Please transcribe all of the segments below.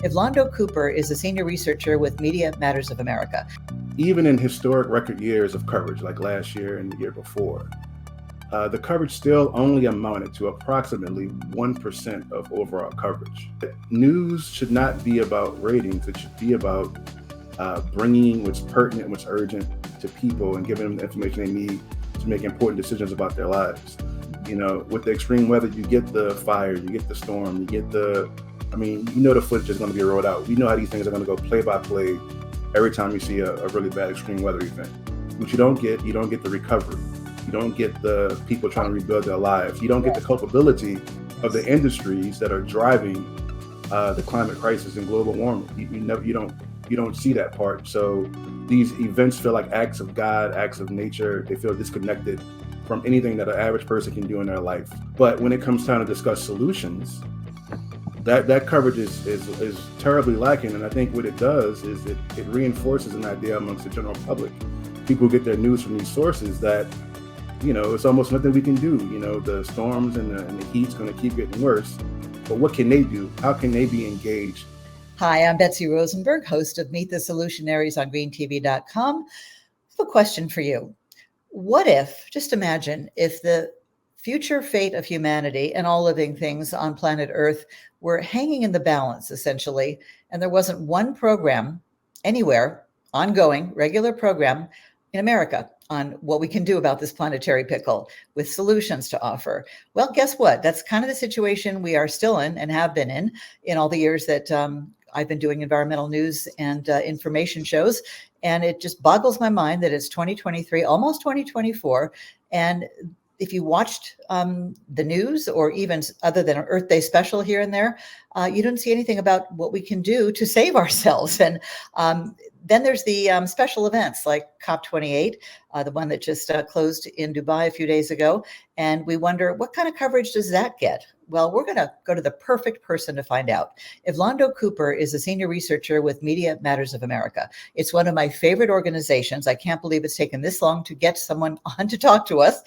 Evlondo Cooper is a senior researcher with Media Matters of America. Even in historic record years of coverage, like last year and the year before, the coverage still only amounted to approximately 1% of overall coverage. News should not be about ratings. It should be about bringing what's pertinent, what's urgent to people and giving them the information they need to make important decisions about their lives. You know, with the extreme weather, you get the fire, you get the storm, you get the footage is going to be rolled out. We know how these things are going to go play by play every time you see a really bad extreme weather event. What you don't get the recovery. You don't get the people trying to rebuild their lives. You don't get the culpability of the industries that are driving the climate crisis and global warming. You don't see that part. So these events feel like acts of God, acts of nature. They feel disconnected from anything that an average person can do in their life. But when it comes time to discuss solutions, that coverage is terribly lacking. And I think what it does is it reinforces an idea amongst the general public. People get their news from these sources that, it's almost nothing we can do. The storms and the heat's going to keep getting worse. But what can they do? How can they be engaged? Hi, I'm Betsy Rosenberg, host of Meet the Solutionaries on greentv.com. I have a question for you. What if, just imagine, if the future fate of humanity and all living things on planet Earth were hanging in the balance, essentially, and there wasn't one program anywhere, ongoing, regular program in America on what we can do about this planetary pickle with solutions to offer? Well, guess what? That's kind of the situation we are still in and have been in all the years that I've been doing environmental news and information shows. And it just boggles my mind that it's 2023, almost 2024. And if you watched the news, or even other than an Earth Day special here and there, you don't see anything about what we can do to save ourselves. And then there's the special events like COP28, the one that just closed in Dubai a few days ago. And we wonder, what kind of coverage does that get? Well, we're going to go to the perfect person to find out. Evlondo Cooper is a senior researcher with Media Matters of America. It's one of my favorite organizations. I can't believe it's taken this long to get someone on to talk to us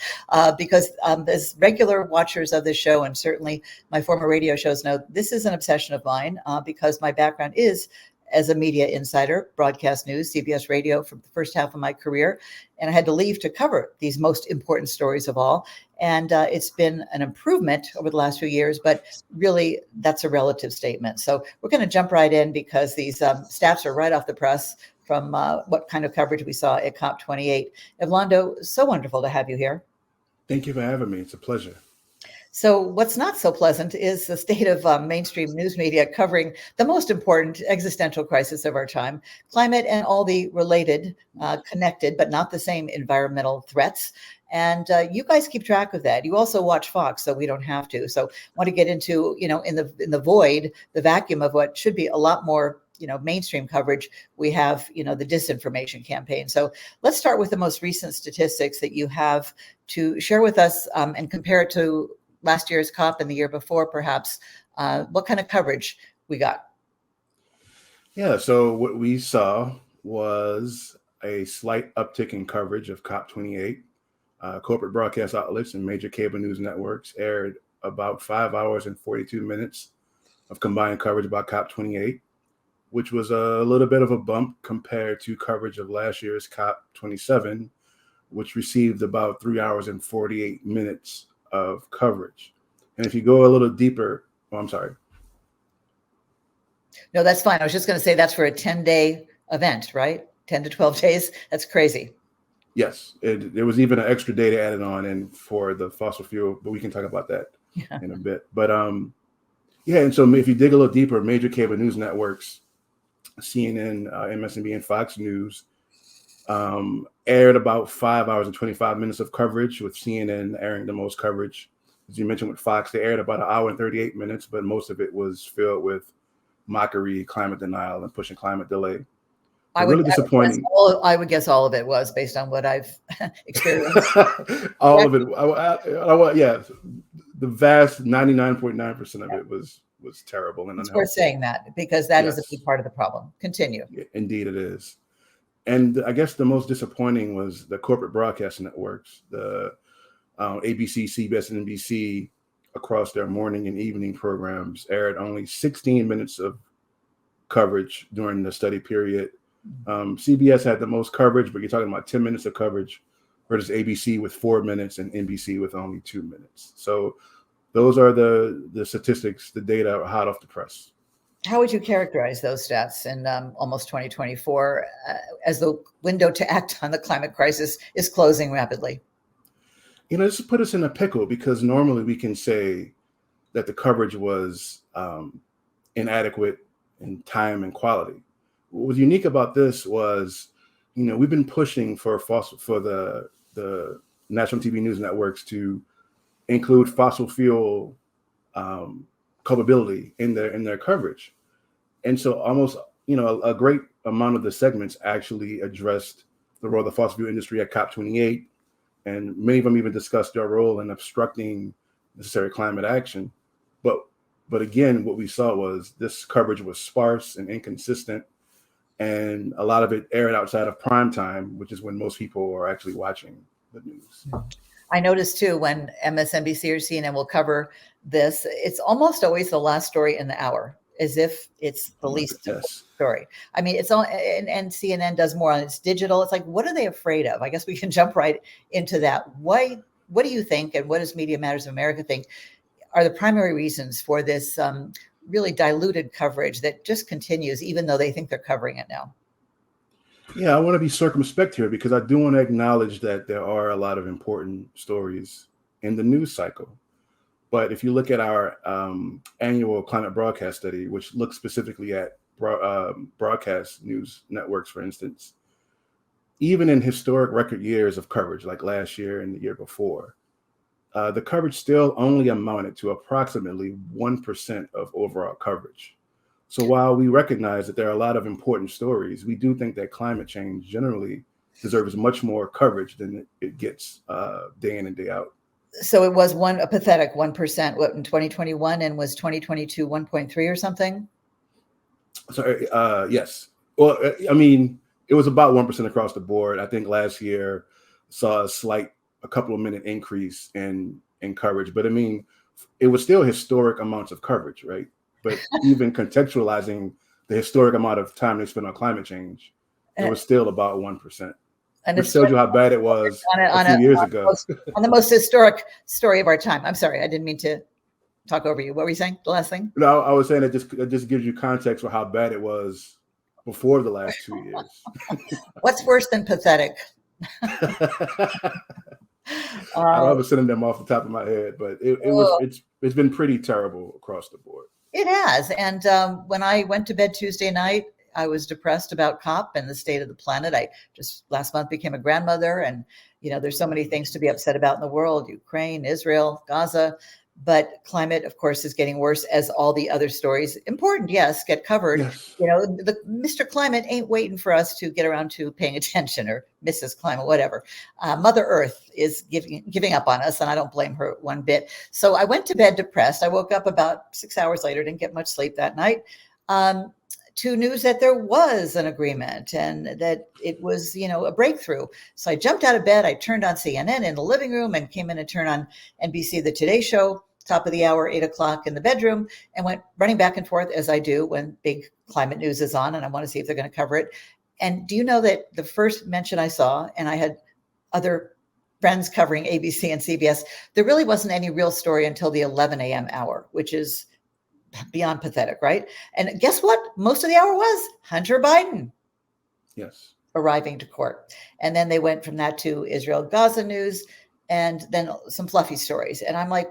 because as regular watchers of this show, and certainly my former radio shows know, this is an obsession of mine because my background is as a media insider, broadcast news, CBS radio for the first half of my career. And I had to leave to cover these most important stories of all. And it's been an improvement over the last few years, but really that's a relative statement. So we're going to jump right in because these stats are right off the press from what kind of coverage we saw at COP28. Evlondo, so wonderful to have you here. Thank you for having me. It's a pleasure. So what's not so pleasant is the state of mainstream news media covering the most important existential crisis of our time, climate and all the related, connected, but not the same environmental threats. And you guys keep track of that. You also watch Fox, so we don't have to. So I want to get into, in the void, the vacuum of what should be a lot more mainstream coverage. We have, the disinformation campaign. So let's start with the most recent statistics that you have to share with us and compare it to last year's COP and the year before, perhaps. What kind of coverage we got? Yeah, so what we saw was a slight uptick in coverage of COP28. Corporate broadcast outlets and major cable news networks aired about 5 hours and 42 minutes of combined coverage about COP28, which was a little bit of a bump compared to coverage of last year's COP27, which received about 3 hours and 48 minutes of coverage. And if you go a little deeper, I'm sorry. No, that's fine. I was just going to say that's for a 10-day event, right? 10 to 12 days. That's crazy. Yes, there was even an extra day they added on and for the fossil fuel, but we can talk about that in a bit. But and so if you dig a little deeper, major cable news networks, CNN, MSNBC, and Fox News aired about 5 hours and 25 minutes of coverage, with CNN airing the most coverage. As you mentioned with Fox, they aired about 1 hour and 38 minutes, but most of it was filled with mockery, climate denial, and pushing climate delay. Really disappointing. I would guess all of it was based on what I've experienced. All of it. Yeah, the vast 99.9% of it was terrible and unhealthy. It's worth saying that because that is a big part of the problem. Continue. Yeah, indeed it is. And I guess the most disappointing was the corporate broadcast networks, the ABC, CBS, and NBC, across their morning and evening programs aired only 16 minutes of coverage during the study period. CBS had the most coverage, but you're talking about 10 minutes of coverage versus ABC with 4 minutes and NBC with only 2 minutes. So those are the statistics, the data hot off the press. How would you characterize those stats in almost 2024 as the window to act on the climate crisis is closing rapidly? This put us in a pickle because normally we can say that the coverage was inadequate in time and quality. What was unique about this was, we've been pushing for the national TV news networks to include fossil fuel culpability in their coverage. And so almost, a great amount of the segments actually addressed the role of the fossil fuel industry at COP28. And many of them even discussed their role in obstructing necessary climate action. But again, what we saw was this coverage was sparse and inconsistent. And a lot of it aired outside of prime time, which is when most people are actually watching the news. I noticed too, when MSNBC or CNN will cover this, it's almost always the last story in the hour, as if it's the least story. I mean, it's all, and CNN does more on it's digital. It's like, what are they afraid of? I guess we can jump right into that. What do you think, and what does Media Matters of America think are the primary reasons for this really diluted coverage that just continues, even though they think they're covering it now? Yeah, I want to be circumspect here because I do want to acknowledge that there are a lot of important stories in the news cycle. But if you look at our annual climate broadcast study, which looks specifically at broadcast news networks, for instance, even in historic record years of coverage, like last year and the year before, the coverage still only amounted to approximately 1% of overall coverage. So while we recognize that there are a lot of important stories, we do think that climate change generally deserves much more coverage than it gets day in and day out. So it was a pathetic 1%, what, in 2021, and was 2022 1.3 or something? Sorry, yes. Well, I mean, it was about 1% across the board. I think last year saw a couple of minute increase in coverage, but I mean, it was still historic amounts of coverage, right? But even contextualizing the historic amount of time they spent on climate change, it was still about 1%. And which tells you how bad it was a few years ago. On the most historic story of our time. I'm sorry, I didn't mean to talk over you. What were you saying? The last thing? No, I was saying it just gives you context for how bad it was before the last 2 years. What's worse than pathetic? I don't have a synonym off the top of my head, but it's been pretty terrible across the board. It has. And when I went to bed Tuesday night, I was depressed about COP and the state of the planet. I just last month became a grandmother, and there's so many things to be upset about in the world: Ukraine, Israel, Gaza. But climate, of course, is getting worse, as all the other stories, important, yes, get covered. Yes. The Mr. Climate ain't waiting for us to get around to paying attention, or Mrs. Climate, whatever. Mother Earth is giving up on us, and I don't blame her one bit. So I went to bed depressed. I woke up about 6 hours later, didn't get much sleep that night, to news that there was an agreement and that it was, a breakthrough. So I jumped out of bed. I turned on CNN in the living room and came in and turned on NBC, the Today Show, top of the hour, 8 o'clock in the bedroom, and went running back and forth, as I do when big climate news is on and I want to see if they're going to cover it. And do you know that the first mention I saw, and I had other friends covering ABC and CBS, there really wasn't any real story until the 11 a.m. hour, which is beyond pathetic, right? And guess what? Most of the hour was Hunter Biden. Yes. Arriving to court. And then they went from that to Israel Gaza news, and then some fluffy stories. And I'm like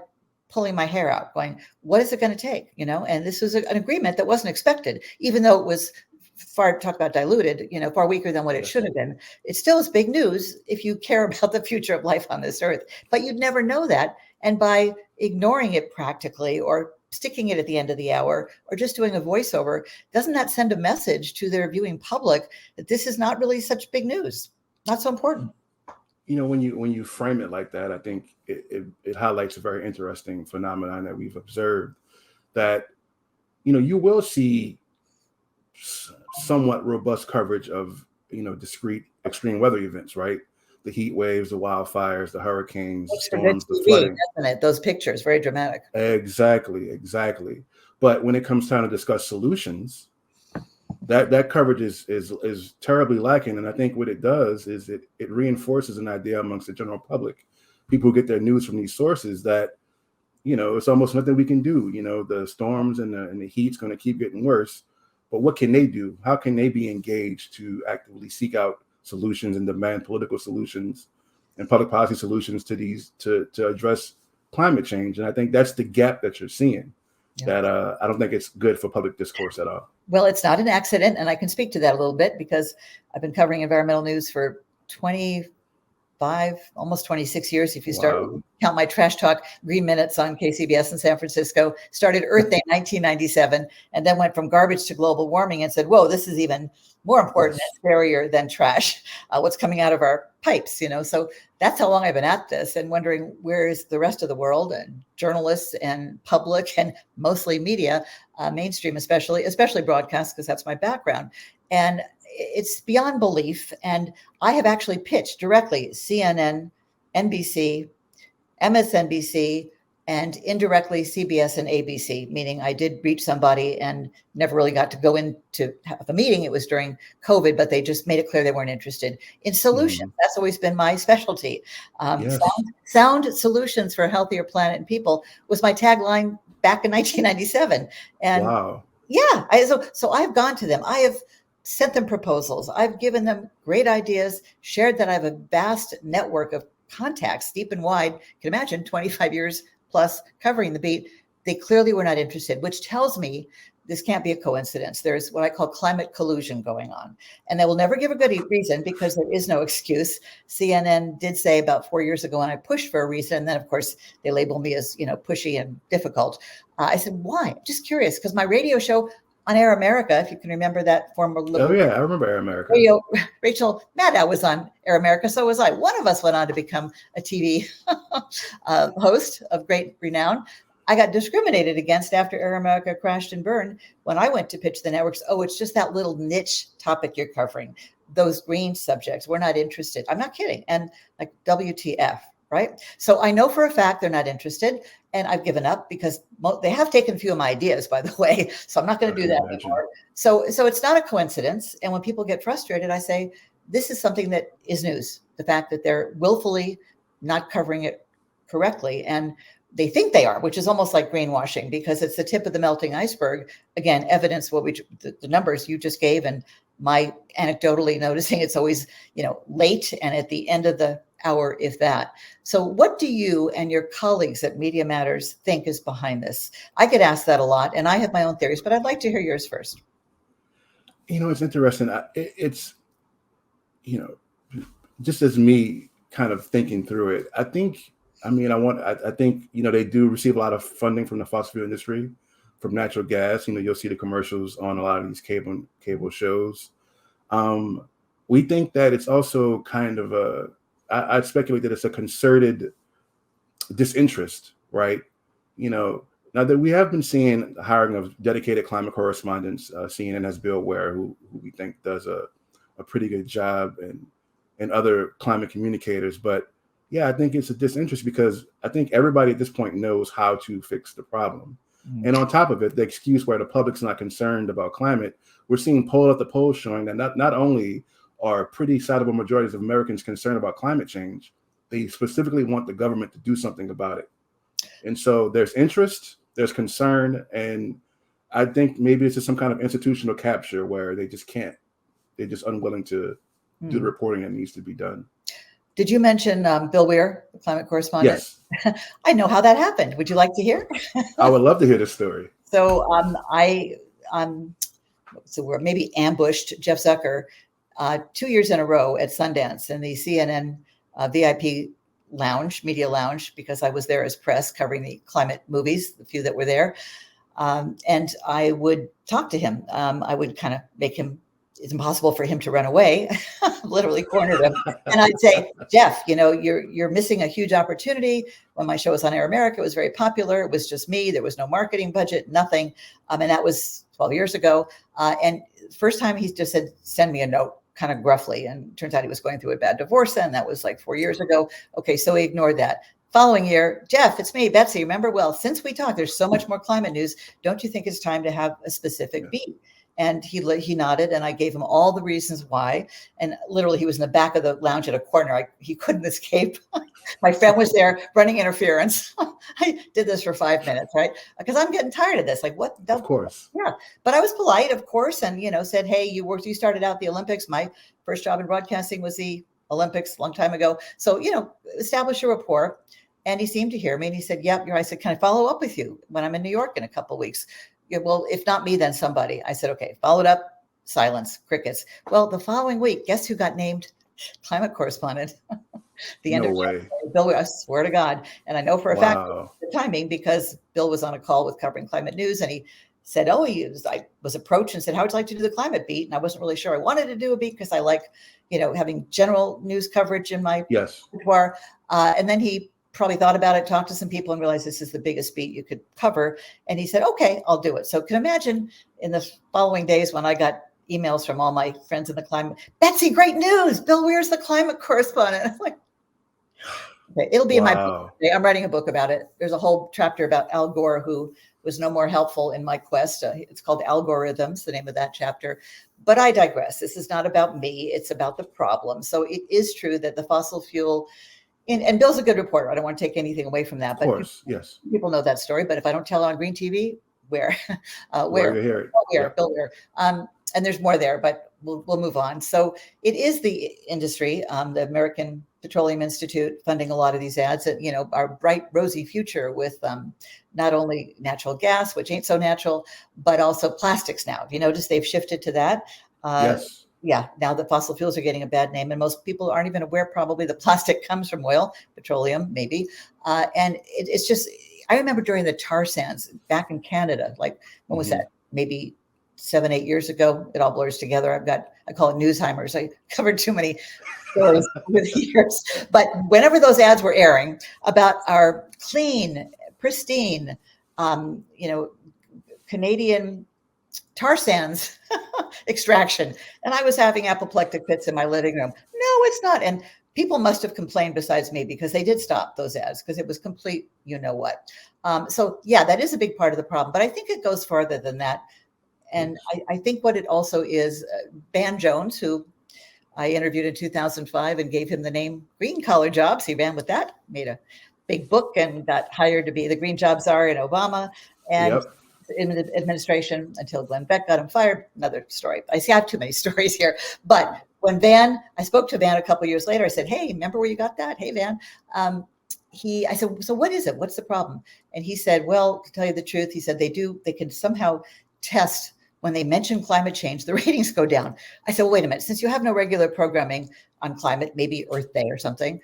pulling my hair out going, what is it going to take? And this was an agreement that wasn't expected, even though it was talk about diluted, far weaker than what it should have been. It still is big news if you care about the future of life on this earth, but you'd never know that. And by ignoring it practically, or sticking it at the end of the hour, or just doing a voiceover, doesn't that send a message to their viewing public that this is not really such big news, not so important? When you frame it like that, I think it highlights a very interesting phenomenon that we've observed, that you will see somewhat robust coverage of discrete extreme weather events, right? The heat waves, the wildfires, the hurricanes, the storms, the flooding. Isn't it? Those pictures, very dramatic. Exactly. But when it comes time to discuss solutions, that coverage is terribly lacking. And I think what it does is it reinforces an idea amongst the general public, people who get their news from these sources, that, it's almost nothing we can do. The storms and the heat's going to keep getting worse. But what can they do? How can they be engaged to actively seek out solutions and demand political solutions and public policy solutions to address climate change? And I think that's the gap that you're seeing. Yeah. That I don't think it's good for public discourse at all. Well, it's not an accident, and I can speak to that a little bit because I've been covering environmental news for 25, almost 26 years. If you count my trash talk green minutes on KCBS in San Francisco, started Earth Day 1997, and then went from garbage to global warming and said, whoa, this is even more important and scarier than trash, what's coming out of our pipes, So that's how long I've been at this, and wondering where is the rest of the world and journalists and public and mostly media, mainstream especially broadcast, because that's my background. And it's beyond belief. And I have actually pitched directly CNN, NBC, MSNBC, and indirectly CBS and ABC, meaning I did reach somebody and never really got to go in to have a meeting. It was during COVID, but they just made it clear they weren't interested in solutions. Mm-hmm. That's always been my specialty. Yes. Sound solutions for a healthier planet and people was my tagline back in 1997. And wow. Yeah, so I've gone to them. I have sent them proposals. I've given them great ideas, shared that I have a vast network of contacts, deep and wide. You can imagine 25 years plus covering the beat. They clearly were not interested, which tells me this can't be a coincidence. There's what I call climate collusion going on. And they will never give a good reason because there is no excuse. CNN did say about 4 years ago, and I pushed for a reason. And then, of course, they label me as, pushy and difficult. I said, why? I'm just curious, because my radio show on Air America, if you can remember that former. Oh, yeah, I remember Air America. Rachel Maddow was on Air America, so was I. One of us went on to become a TV host of great renown. I got discriminated against after Air America crashed and burned when I went to pitch the networks. Oh, it's just that little niche topic you're covering. Those green subjects, we're not interested. I'm not kidding. And like, WTF, right? So I know for a fact they're not interested. And I've given up because they have taken a few of my ideas, by the way. So I'm not going to do that anymore. So it's not a coincidence. And when people get frustrated, I say, this is something that is news. The fact that they're willfully not covering it correctly. And they think they are, which is almost like greenwashing because it's the tip of the melting iceberg. Again, evidence the numbers you just gave, and my anecdotally noticing it's always, late and at the end of the hour, if that. So what do you and your colleagues at Media Matters think is behind this? I get asked that a lot, and I have my own theories, but I'd like to hear yours first. It's interesting. It's, just as me kind of thinking through it, I think, they do receive a lot of funding from the fossil fuel industry, from natural gas. You'll see the commercials on a lot of these cable shows. We think that it's also kind of I'd speculate that it's a concerted disinterest, right? Now that we have been seeing the hiring of dedicated climate correspondents, CNN has Bill Ware, who we think does a pretty good job, and other climate communicators. But yeah, I think it's a disinterest because I think everybody at this point knows how to fix the problem. Mm-hmm. And on top of it, the excuse where the public's not concerned about climate, we're seeing poll after poll showing that not only are pretty sizable majorities of Americans concerned about climate change, they specifically want the government to do something about it. And so there's interest, there's concern, and I think maybe it's just some kind of institutional capture where they just can't. They're just unwilling to do the reporting that needs to be done. Did you mention Bill Weir, the climate correspondent? Yes. I know how that happened. Would you like to hear? I would love to hear this story. So we're maybe ambushed Jeff Zucker 2 years in a row at Sundance in the CNN VIP lounge, media lounge, because I was there as press covering the climate movies, the few that were there. And I would talk to him. I would kind of make him, it's impossible for him to run away, literally cornered him. And I'd say, Jeff, you're missing a huge opportunity. When my show was on Air America, it was very popular. It was just me. There was no marketing budget, nothing. And that was 12 years ago. And first time he just said, send me a note, kind of gruffly. And turns out he was going through a bad divorce then. That was like 4 years ago. Okay, so he ignored that. Following year, Jeff, it's me, Betsy. Remember, well, since we talked, there's so much more climate news. Don't you think it's time to have a specific beat? And he nodded, and I gave him all the reasons why. And literally, he was in the back of the lounge at a corner. He couldn't escape. My friend was there running interference. I did this for 5 minutes, right? Because I'm getting tired of this. Like, what? Of course. Yeah. But I was polite, of course, and said, hey, you started out the Olympics. My first job in broadcasting was the Olympics a long time ago. So, establish a rapport. And he seemed to hear me, and he said, yep. I said, can I follow up with you when I'm in New York in a couple of weeks? Yeah, well, if not me, then somebody. I said, okay, followed up, silence, crickets. Well, the following week, guess who got named climate correspondent? The end No of way. Bill, I swear to God. And I know for a fact Wow. the timing, because Bill was on a call with Covering Climate News, and he said, I was approached and said, how would you like to do the climate beat? And I wasn't really sure I wanted to do a beat because I like, having general news coverage in my Yes. repertoire. And then he probably thought about it, talked to some people, and realized this is the biggest beat you could cover. And he said, okay, I'll do it. So can imagine in the following days when I got emails from all my friends in the climate, Betsy, great news. Bill Weir's the climate correspondent. I'm like, okay, it'll be in my book. I'm writing a book about it. There's a whole chapter about Al Gore, who was no more helpful in my quest. It's called Algorithms, the name of that chapter. But I digress. This is not about me. It's about the problem. So it is true that the fossil fuel, and Bill's a good reporter. I don't want to take anything away from that. Of course, yes. People know that story. But if I don't tell it on Green TV, where? Where you hear it. Bill Weir. And there's more there, but we'll move on. So it is the industry, the American Petroleum Institute, funding a lot of these ads that, our bright, rosy future with not only natural gas, which ain't so natural, but also plastics now. Have you noticed they've shifted to that? Yes. Yeah, now the fossil fuels are getting a bad name, and most people aren't even aware probably the plastic comes from oil, petroleum, maybe. And it's just, I remember during the tar sands back in Canada, like, when was that? Maybe 7-8 years ago. It all blurs together. I call it newsheimers. I covered too many stories over the years. But whenever those ads were airing about our clean, pristine, Canadian tar sands extraction, and I was having apoplectic fits in my living room. No, it's not. And people must have complained besides me, because they did stop those ads because it was complete, what. So yeah, that is a big part of the problem. But I think it goes farther than that. And I think what it also is, Van Jones, who I interviewed in 2005 and gave him the name Green Collar Jobs. He ran with that, made a big book, and got hired to be the green job czar in Obama and in the administration until Glenn Beck got him fired. Another story. I have too many stories here. But when I spoke to Van a couple of years later, I said, hey, remember where you got that? Hey, Van. I said, so what is it? What's the problem? And he said, well, to tell you the truth, he said they can somehow test when they mention climate change, the ratings go down. I said, well, wait a minute, since you have no regular programming on climate, maybe Earth Day or something,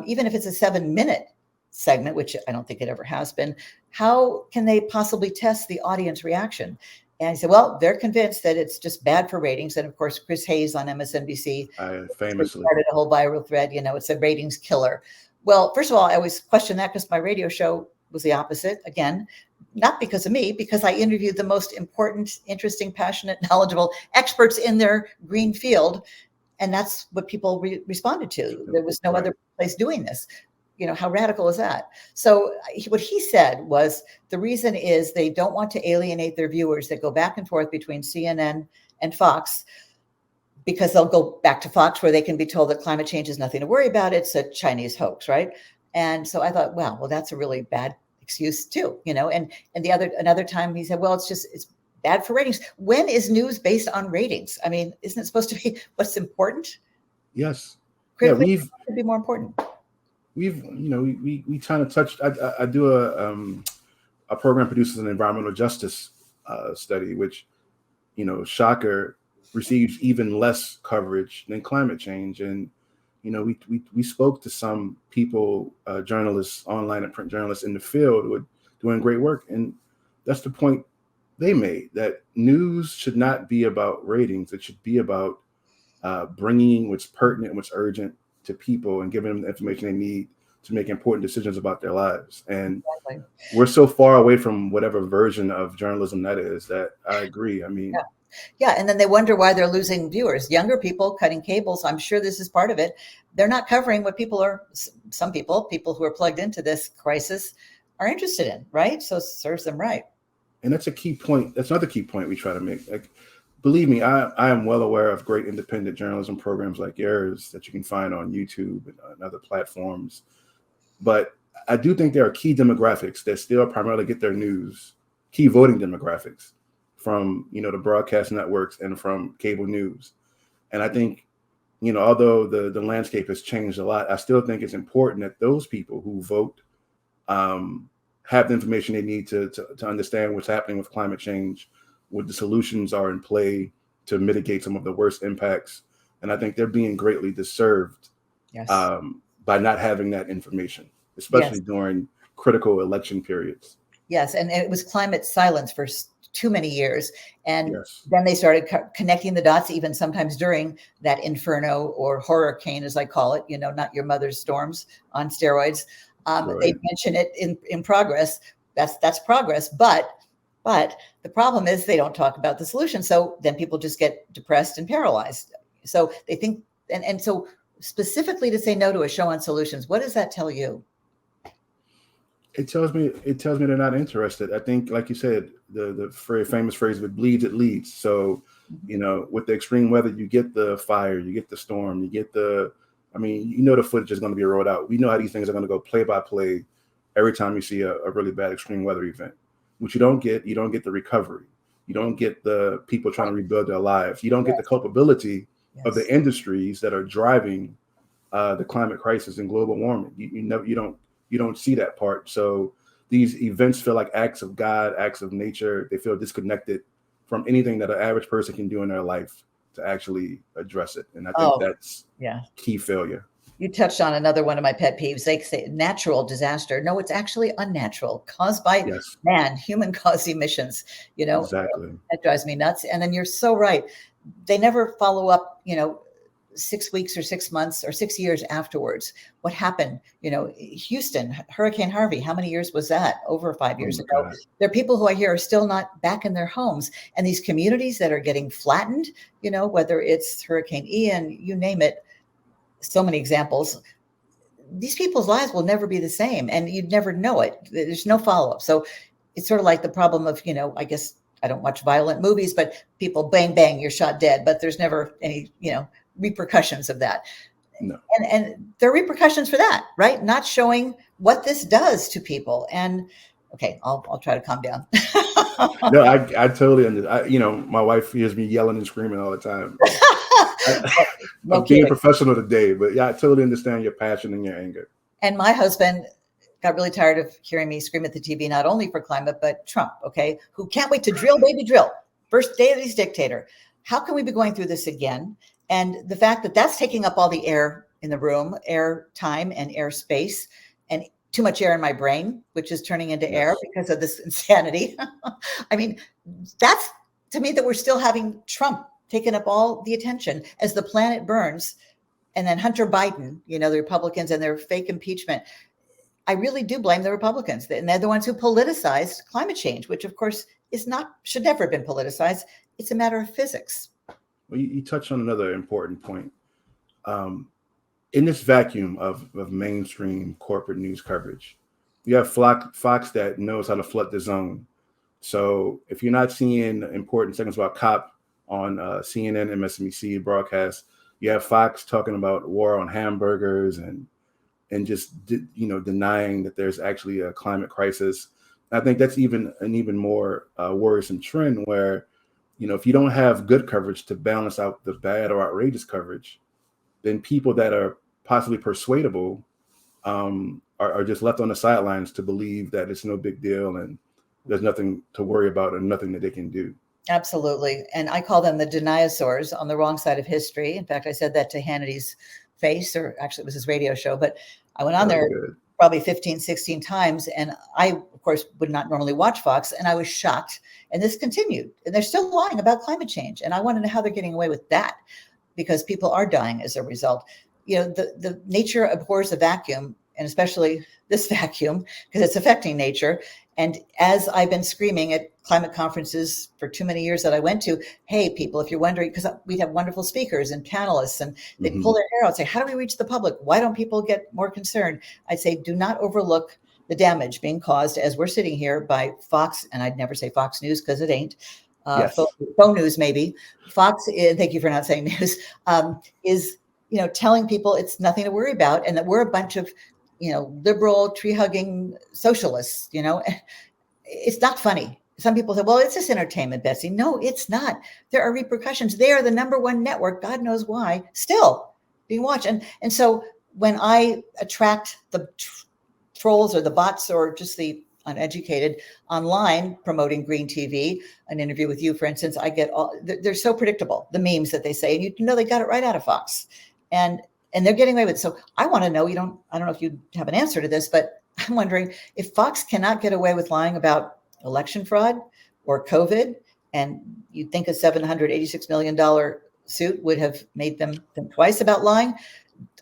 even if it's a 7-minute segment, which I don't think it ever has been, how can they possibly test the audience reaction? And I said, well, they're convinced that it's just bad for ratings. And of course, Chris Hayes on MSNBC famously started a whole viral thread, it's a ratings killer. Well, first of all, I always question that because my radio show was the opposite. Again, not because of me, because I interviewed the most important, interesting, passionate, knowledgeable experts in their green field. And that's what people responded to. There was no other place doing this. How radical is that? So what he said was the reason is they don't want to alienate their viewers that go back and forth between CNN and Fox, because they'll go back to Fox where they can be told that climate change is nothing to worry about. It's a Chinese hoax, right? And so I thought, wow, well, that's a really bad excuse too, and another time he said, well, it's bad for ratings. When is news based on ratings? I mean, isn't it supposed to be what's important? Yes. Critically, it should be more important. We kind of touched. I do a program produces an environmental justice study, which, shocker, receives even less coverage than climate change. And we spoke to some people, journalists, online and print journalists in the field who are doing great work. And that's the point they made, that news should not be about ratings. It should be about bringing what's pertinent and what's urgent to people and giving them the information they need to make important decisions about their lives. And we're so far away from whatever version of journalism that is, that I agree. I mean, yeah, and then they wonder why they're losing viewers. Younger people cutting cables, I'm sure this is part of it. They're not covering what some people who are plugged into this crisis are interested in, right? So it serves them right. And that's a key point. That's another key point we try to make. Like, believe me, I am well aware of great independent journalism programs like yours that you can find on YouTube and other platforms. But I do think there are key demographics that still primarily get their news, key voting demographics from, the broadcast networks and from cable news. And I think, although the landscape has changed a lot, I still think it's important that those people who vote have the information they need to understand what's happening with climate change, what the solutions are in play to mitigate some of the worst impacts. And I think they're being greatly disturbed Yes. By not having that information, especially Yes. during critical election periods. Yes. And it was climate silence for too many years. And Yes. then they started connecting the dots, even sometimes during that inferno or hurricane, as I call it, not your mother's storms on steroids. Right. They mention it in progress. That's progress. But the problem is they don't talk about the solution. So then people just get depressed and paralyzed. So they think, and so specifically to say no to a show on solutions, what does that tell you? It tells me they're not interested. I think, like you said, the very famous phrase, if it bleeds, it leads. So, with the extreme weather, you get the fire, you get the storm, you get the footage is going to be rolled out. We know how these things are going to go play by play every time you see a really bad extreme weather event. What you don't get the recovery. You don't get the people trying to rebuild their lives. You don't get the culpability of the industries that are driving the climate crisis and global warming. You don't see that part. So these events feel like acts of God, acts of nature. They feel disconnected from anything that an average person can do in their life to actually address it. And I think that's key failure. You touched on another one of my pet peeves. They say natural disaster. No, it's actually unnatural, caused by man, human-caused emissions. Exactly. That drives me nuts. And then you're so right. They never follow up, 6 weeks or 6 months or 6 years afterwards. What happened? Houston, Hurricane Harvey, how many years was that? Over 5 years ago. God. There are people who I hear are still not back in their homes. And these communities that are getting flattened, whether it's Hurricane Ian, you name it, so many examples. These people's lives will never be the same, and you'd never know it. There's no follow-up. So it's sort of like the problem of, I guess I don't watch violent movies, but people bang, bang, you're shot dead, but there's never any, repercussions of that. No. And there are repercussions for that, right? Not showing what this does to people. And okay, I'll try to calm down. No, I totally understand. My wife hears me yelling and screaming all the time. I'm being professional today, but I totally understand your passion and your anger. And my husband got really tired of hearing me scream at the TV, not only for climate, but Trump, who can't wait to drill, baby, drill. First day that he's dictator. How can we be going through this again? And the fact that that's taking up all the air in the room, air time and air space, and too much air in my brain, which is turning into air because of this insanity. I mean, that's to me that we're still having Trump taking up all the attention as the planet burns. And then Hunter Biden, the Republicans and their fake impeachment. I really do blame the Republicans. And they're the ones who politicized climate change, which of course should never have been politicized. It's a matter of physics. Well, you touched on another important point. In this vacuum of mainstream corporate news coverage, you have Fox that knows how to flood the zone. So if you're not seeing important segments about COP on CNN, MSNBC broadcast, you have Fox talking about war on hamburgers and just denying that there's actually a climate crisis. I think that's an even more worrisome trend where, if you don't have good coverage to balance out the bad or outrageous coverage, then people that are possibly persuadable are just left on the sidelines to believe that it's no big deal and there's nothing to worry about and nothing that they can do. Absolutely. And I call them the dinosaurs on the wrong side of history. In fact, I said that to Hannity's face, or actually it was his radio show, but I went on there probably 15, 16 times. And I, of course, would not normally watch Fox. And I was shocked. And this continued. And they're still lying about climate change. And I want to know how they're getting away with that, because people are dying as a result. The nature abhors a vacuum, and especially this vacuum, because it's affecting nature. And as I've been screaming at climate conferences for too many years that I went to, hey, people, if you're wondering, because we'd have wonderful speakers and panelists, and they'd pull their hair out and say, how do we reach the public? Why don't people get more concerned? I'd say, do not overlook the damage being caused as we're sitting here by Fox, and I'd never say Fox News because it ain't, Yes. phone news maybe. Fox, thank you for not saying news, is, telling people it's nothing to worry about, and that we're a bunch of, liberal tree hugging socialists. It's not funny. Some people say, well, it's just entertainment, Betsy. No, it's not. There are repercussions. They are the number one network, God knows why, still being watched. And so when I attract the trolls or the bots or just the uneducated online promoting green TV, an interview with you, for instance, I get they're so predictable, the memes that they say, and they got it right out of Fox. And they're getting away with it. So I want to know, I don't know if you have an answer to this, but I'm wondering if Fox cannot get away with lying about election fraud or COVID, and you'd think a $786 million suit would have made them think twice about lying.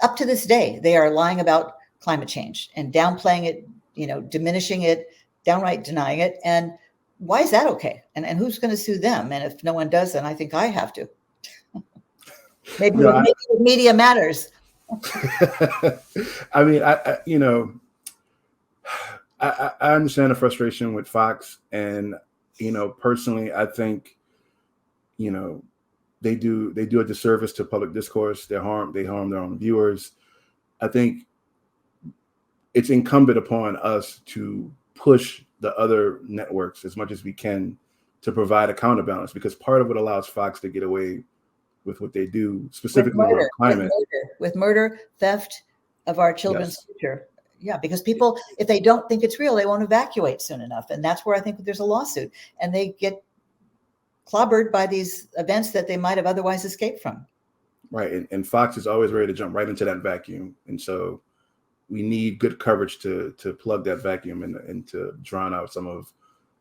Up to this day, they are lying about climate change and downplaying it, diminishing it, downright denying it. And why is that okay? And who's going to sue them? And if no one does, then I think I have to. Maybe media matters. I mean, I understand the frustration with Fox, and personally, I think they do a disservice to public discourse. They harm their own viewers. I think it's incumbent upon us to push the other networks as much as we can to provide a counterbalance, because part of what allows Fox to get away with what they do, specifically around climate, with murder, theft of our children's yes. future. Yeah, because people, if they don't think it's real, they won't evacuate soon enough. And that's where I think there's a lawsuit, and they get clobbered by these events that they might have otherwise escaped from. Right. And Fox is always ready to jump right into that vacuum. And so we need good coverage to plug that vacuum and to drown out some of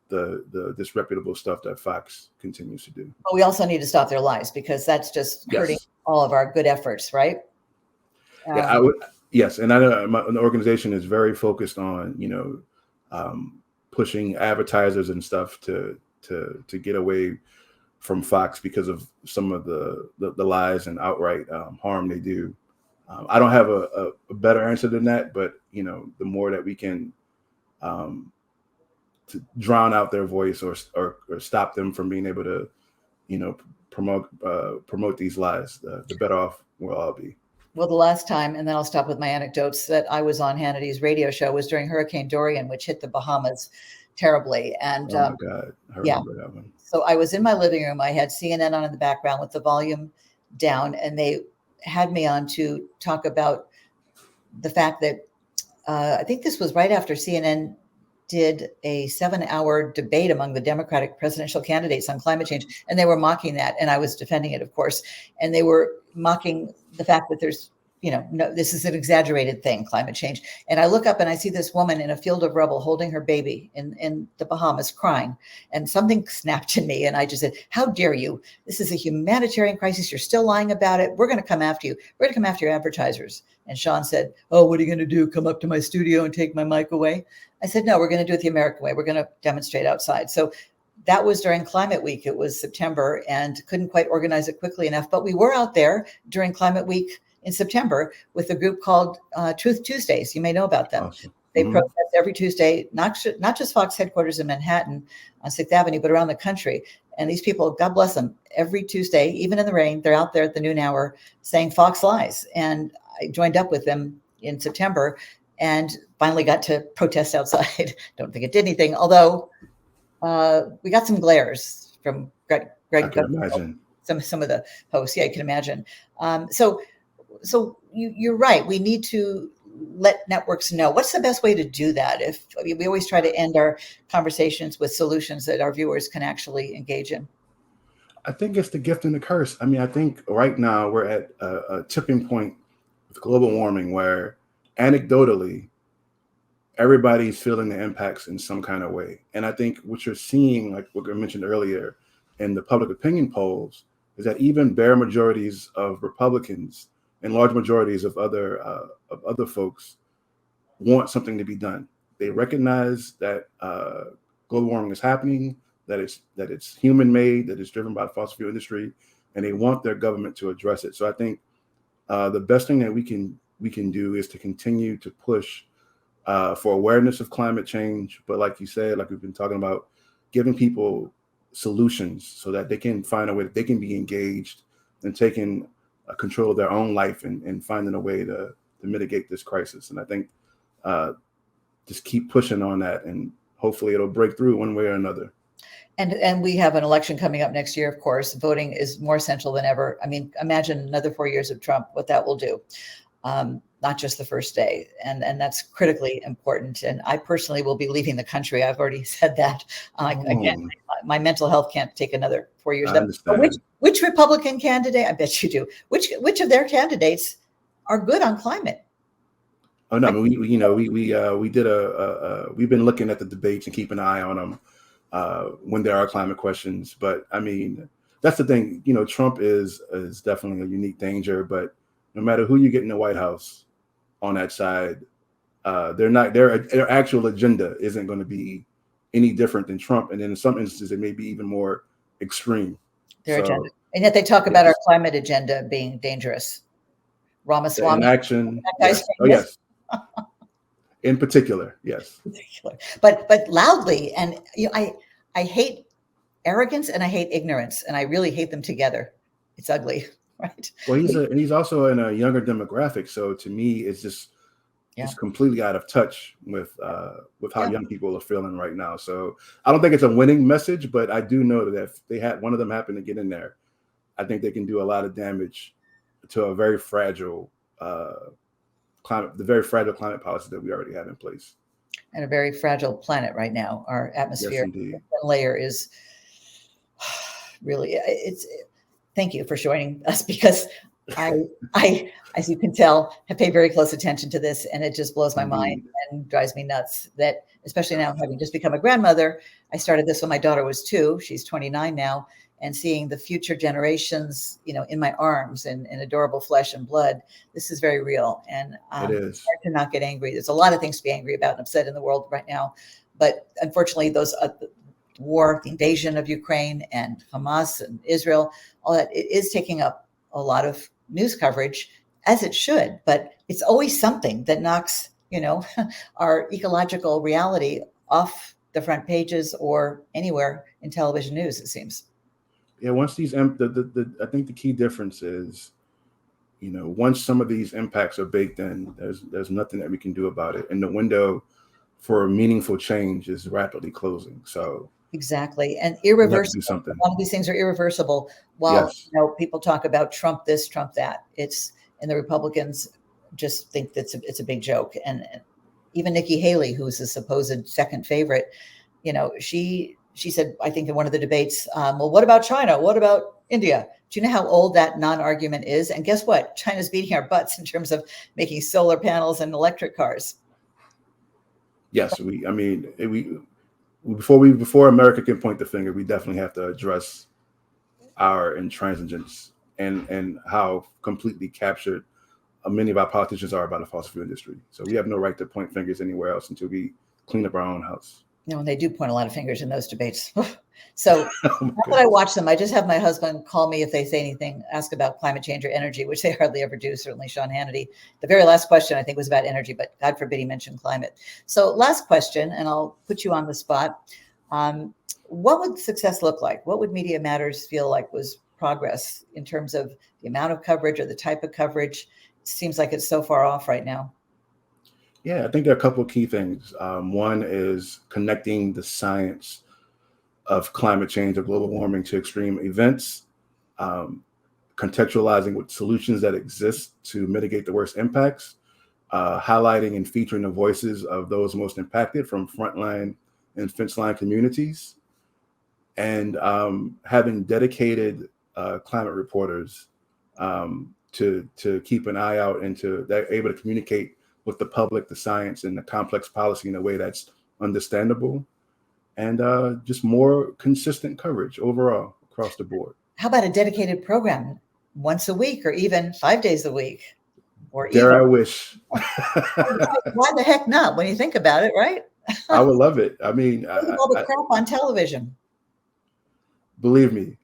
the disreputable stuff that Fox continues to do. But we also need to stop their lies, because that's just hurting all of our good efforts, right? Yeah, I would. Yes, and I know the organization is very focused on pushing advertisers and stuff to get away from Fox because of some of the lies and outright harm they do. I don't have a better answer than that, but the more that we can to drown out their voice or stop them from being able to promote these lies, the better off we'll all be. Well, the last time, and then I'll stop with my anecdotes, that I was on Hannity's radio show was during Hurricane Dorian, which hit the Bahamas terribly. And oh my God, I remember that one. So I was in my living room. I had CNN on in the background with the volume down, and they had me on to talk about the fact that I think this was right after CNN did a 7-hour debate among the Democratic presidential candidates on climate change. And they were mocking that. And I was defending it, of course. And they were mocking the fact that there's, no, this is an exaggerated thing, climate change. And I look up and I see this woman in a field of rubble holding her baby in the Bahamas crying. And something snapped in me. And I just said, how dare you? This is a humanitarian crisis. You're still lying about it. We're going to come after you. We're going to come after your advertisers. And Sean said, oh, what are you going to do? Come up to my studio and take my mic away? I said, no, we're going to do it the American way. We're going to demonstrate outside. So that was during Climate Week. It was September, and couldn't quite organize it quickly enough. But we were out there during Climate Week in September with a group called Truth Tuesdays. You may know about them. Awesome. They protest every Tuesday, not just Fox headquarters in Manhattan on 6th Avenue, but around the country. And these people, God bless them, every Tuesday, even in the rain, they're out there at the noon hour saying Fox lies. And I joined up with them in September and finally got to protest outside. Don't think it did anything, although we got some glares from Greg. I can imagine. Some of the hosts. Yeah, you can imagine. So you're right. We need to let networks know. What's the best way to do that? We always try to end our conversations with solutions that our viewers can actually engage in. I think it's the gift and the curse. I mean, I think right now we're at a tipping point with global warming where anecdotally everybody's feeling the impacts in some kind of way. And I think what you're seeing, like what I mentioned earlier in the public opinion polls, is that even bare majorities of Republicans and large majorities of other folks want something to be done. They recognize that global warming is happening, that it's human made, that it's driven by the fossil fuel industry, and they want their government to address it. So I think the best thing that we can do is to continue to push for awareness of climate change. But like you said, like we've been talking about, giving people solutions so that they can find a way that they can be engaged and taking control of their own life and finding a way to mitigate this crisis. And I think just keep pushing on that, and hopefully it'll break through one way or another. And we have an election coming up next year, of course. Voting is more essential than ever. I mean, imagine another 4 years of Trump, what that will do. Not just the first day. And that's critically important. And I personally will be leaving the country. I've already said that. Again, my mental health can't take another 4 years. I understand. Which Republican candidate? I bet you do. Which of their candidates are good on climate? Oh no, we did we've been looking at the debates and keeping an eye on them when there are climate questions. But I mean, that's the thing. Trump is definitely a unique danger. But no matter who you get in the White House on that side, their actual agenda isn't going to be any different than Trump. And in some instances, it may be even more extreme. Their agenda, and yet they talk about our climate agenda being dangerous. Ramaswamy. In action, yes. Oh yes. In particular, yes. But loudly, and I hate arrogance and I hate ignorance, and I really hate them together. It's ugly, right? Well, he's also in a younger demographic, so to me, it's just it's completely out of touch with how young people are feeling right now. So I don't think it's a winning message, but I do know that if they had one of them happen to get in there, I think they can do a lot of damage to a very fragile climate policy that we already have in place. And a very fragile planet right now. Our atmosphere layer is really, thank you for joining us, because I, as you can tell, have paid very close attention to this, and it just blows my mind and drives me nuts that, especially now having just become a grandmother, I started this when my daughter was 2, she's 29 now, and seeing the future generations, in my arms and in adorable flesh and blood, this is very real. And it is hard to not get angry. There's a lot of things to be angry about and upset in the world right now. But unfortunately, those war, the invasion of Ukraine and Hamas and Israel, all that, it is taking up a lot of news coverage, as it should. But it's always something that knocks, our ecological reality off the front pages or anywhere in television news, it seems. Yeah, once these, I think the key difference is, once some of these impacts are baked in, there's nothing that we can do about it, and the window for meaningful change is rapidly closing. So exactly, and irreversible. Something. A lot of these things are irreversible. While people talk about Trump this, Trump that, and the Republicans just think that it's a big joke. And even Nikki Haley, who's a supposed second favorite, she said, I think in one of the debates, well, what about China? What about India? Do you know how old that non-argument is? And guess what? China's beating our butts in terms of making solar panels and electric cars. Yes, before America can point the finger, we definitely have to address our intransigence and how completely captured many of our politicians are by the fossil fuel industry. So we have no right to point fingers anywhere else until we clean up our own house. And they do point a lot of fingers in those debates. So not that I watch them. I just have my husband call me if they say anything, ask about climate change or energy, which they hardly ever do. Certainly Sean Hannity. The very last question, I think, was about energy, but God forbid he mentioned climate. So last question, and I'll put you on the spot. What would success look like? What would Media Matters feel like was progress in terms of the amount of coverage or the type of coverage? It seems like it's so far off right now. Yeah, I think there are a couple of key things. One is connecting the science of climate change or global warming to extreme events, contextualizing what solutions that exist to mitigate the worst impacts, highlighting and featuring the voices of those most impacted from frontline and fence line communities, and having dedicated climate reporters to keep an eye out and they're able to communicate with the public, the science, and the complex policy in a way that's understandable, and just more consistent coverage overall across the board. How about a dedicated program once a week or even 5 days a week? Or Dare I wish. Why the heck not when you think about it, right? I would love it. I mean, all the crap on television. Believe me,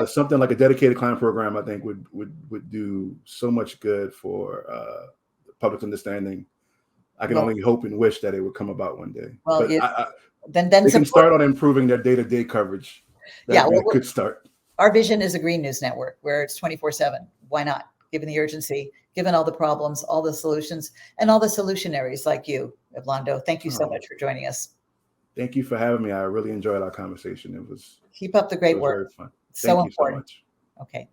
something like a dedicated climate program, I think would do so much good for public understanding. I can only hope and wish that it would come about one day. Well, but then they can start on improving their day-to-day coverage Yeah, That'd be a good start. our vision is a green news network where it's 24/7. Why not? Given the urgency, given all the problems, all the solutions, and all the solutionaries like you, Evlondo. Thank you so much for joining us. Thank you for having me. I really enjoyed our conversation. Keep up the It great was work. very fun. So Thank you so important. much. Okay.